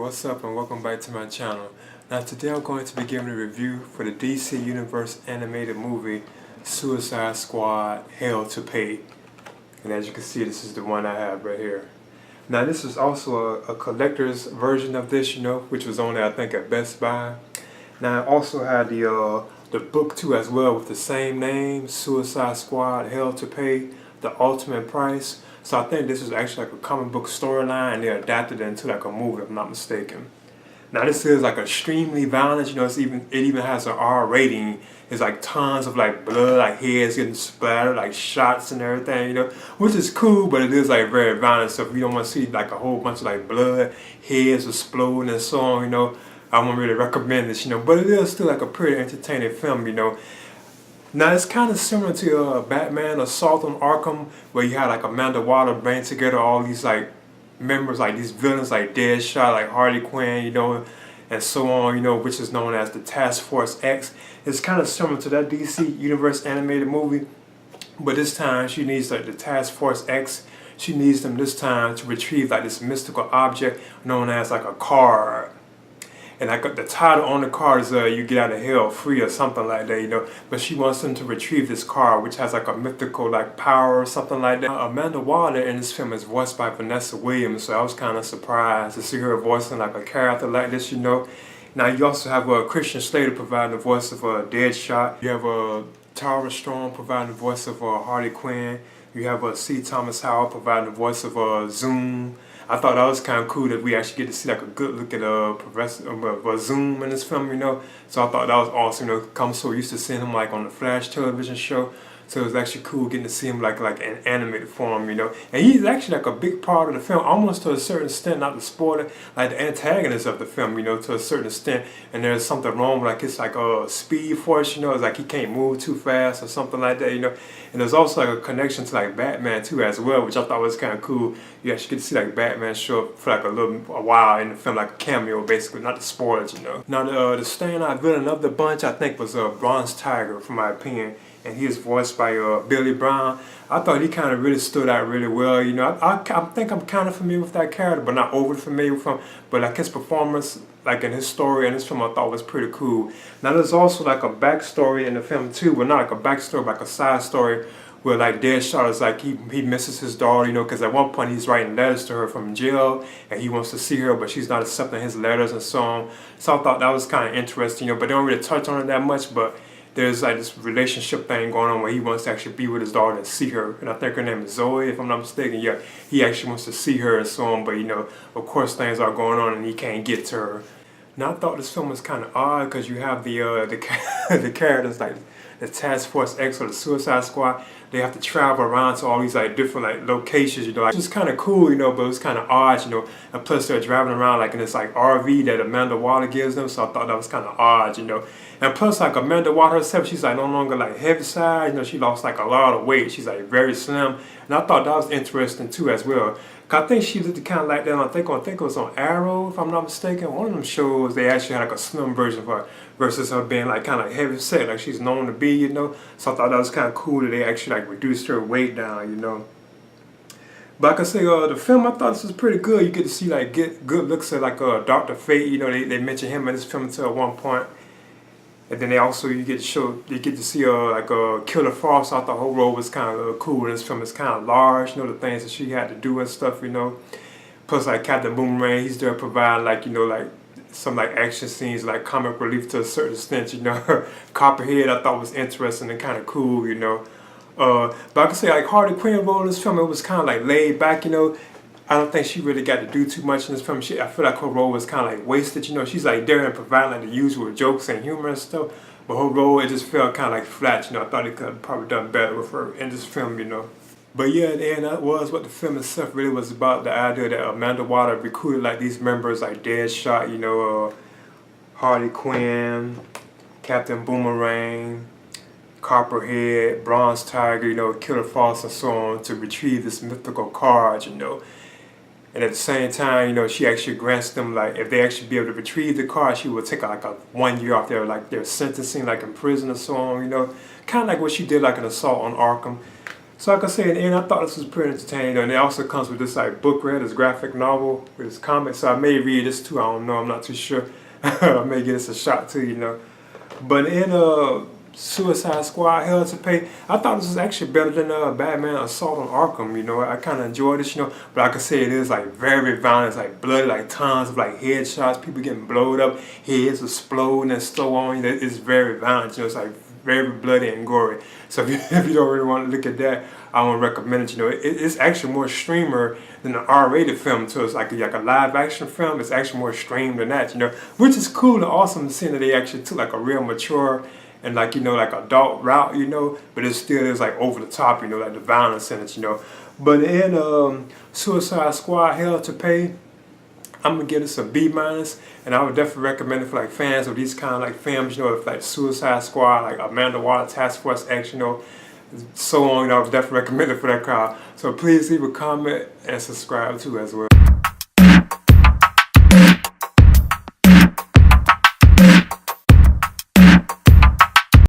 what's up and welcome back to my channel. Now today I'm going to be giving a review for the DC Universe animated movie Suicide Squad Hell to Pay. And as you can see, this is the one I have right here. Now this is also a collector's version of this, which was only I think at Best Buy. Now I also had the book too as well with the same name, Suicide Squad Hell to Pay, The Ultimate Price. So I think this is actually like a comic book storyline and they adapted it into like a movie if I'm not mistaken. Now this is like extremely violent, it even has an R rating. It's like tons of like blood, like heads getting splattered, like shots and everything, which is cool, but it is like very violent. So if you don't want to see like a whole bunch of like blood, heads exploding and so on, I won't really recommend this, but it is still like a pretty entertaining film, Now it's kind of similar to Batman Assault on Arkham, where you had like Amanda Waller bring together all these like members, like these villains like Deadshot, like Harley Quinn, and so on, which is known as the Task Force X. It's kind of similar to that DC Universe animated movie, but this time she needs like the Task Force X. She needs them this time to retrieve like this mystical object known as like a card. And I got the title on the card is you get out of hell free or something like that, But she wants them to retrieve this card, which has like a mythical like power or something like that. Amanda Waller in this film is voiced by Vanessa Williams, so I was kind of surprised to see her voicing like a character like this, Now you also have Christian Slater providing the voice of Deadshot. You have Tara Strong providing the voice of Harley Quinn. You have C. Thomas Howell providing the voice of Zoom. I thought that was kind of cool that we actually get to see like a good look at Professor Zoom in this film, So I thought that was awesome, I'm so used to seeing him like on the Flash television show. So it was actually cool getting to see him like in animated form, And he's actually like a big part of the film, almost to a certain extent, not to spoil it, like the antagonist of the film, to a certain extent. And there's something wrong with like his like speed force, it's like he can't move too fast or something like that, And there's also like a connection to like Batman too as well, which I thought was kind of cool. You actually get to see like Batman show up for like a while in the film, like a cameo basically, not the spoilers, Now the standout villain of the bunch I think was Bronze Tiger, from my opinion. And he is voiced by Billy Brown. I thought he kind of really stood out really well. I think I'm kind of familiar with that character, but not overly familiar with him. But like his performance, like in his story in this film, I thought was pretty cool. Now there's also like a backstory in the film too, but not like a backstory, but like a side story where like Deadshot is like he misses his daughter, because at one point he's writing letters to her from jail and he wants to see her, but she's not accepting his letters and so on. So I thought that was kind of interesting, but they don't really touch on it that much, but there's like this relationship thing going on where he wants to actually be with his daughter and see her. And I think her name is Zoe, if I'm not mistaken. Yeah, he actually wants to see her and so on, but of course things are going on and he can't get to her. Now I thought this film was kind of odd because you have the characters like the Task Force X or the Suicide Squad. They have to travel around to all these like different like locations, It's just kind of cool, but it was kind of odd, And plus they're driving around like in this like RV that Amanda Waller gives them, so I thought that was kind of odd, And plus like Amanda Waller herself, she's like no longer like heavy side, she lost like a lot of weight. She's like very slim, and I thought that was interesting too as well. I think she looked kind of like that. I think it was on Arrow, if I'm not mistaken. One of them shows they actually had like a slim version of her versus her being like kind of heavy set, like she's known to be, So I thought that was kind of cool that they actually like reduced her weight down, But like I say, the film, I thought this was pretty good. You get to see like good looks at like Dr. Fate. They mention him in this film until at one point. And then you get to see Killer Frost. I thought her role was kind of cool in this film. It's kind of large, the things that she had to do and stuff, Plus like Captain Boomerang, he's there providing like some like action scenes, like comic relief to a certain extent, Copperhead I thought was interesting and kind of cool, But I can say like Harley Quinn role in this film, it was kind of like laid back, I don't think she really got to do too much in this film. I feel like her role was kind of like wasted, She's like there and providing like the usual jokes and humor and stuff. But her role, it just felt kind of like flat, I thought it could have probably done better with her in this film, But yeah, and that was what the film itself really was about. The idea that Amanda Waller recruited like these members like Deadshot, Harley Quinn, Captain Boomerang, Copperhead, Bronze Tiger, Killer Frost and so on to retrieve this mythical card, And at the same time, she actually grants them, like, if they actually be able to retrieve the card, she will take like a 1 year off their sentencing, like in prison or so on, Kind of like what she did like in Assault on Arkham. So like I said, in the end, I thought this was pretty entertaining. And it also comes with this like booklet, this graphic novel with this comic. So I may read this too. I don't know. I'm not too sure. I may give this a shot too, you know. But in Suicide Squad: Hell to Pay, I thought this was actually better than Batman Assault on Arkham. You know, I kind of enjoyed this. You know, but like I said, it is like very violent, it's like bloody, like tons of like headshots, people getting blowed up, heads exploding and so on. You know, it's very violent. You know, it's like very bloody and gory. So if you don't really want to look at that, I won't recommend it. You know, it's actually more streamer than an R-rated film. So it's like a live action film. It's actually more streamed than that. You know, which is cool and awesome to see that they actually took like a real mature and like, you know, like adult route. You know, but it still is like over the top. You know, like the violence in it. You know, but in Suicide Squad: Hell to Pay, I'm gonna give this a B minus, and I would definitely recommend it for like fans of these kind of like films, you know, like Suicide Squad, like Amanda Waller Task Force X, you know, so on. I would definitely recommend it for that crowd. So please leave a comment and subscribe too as well.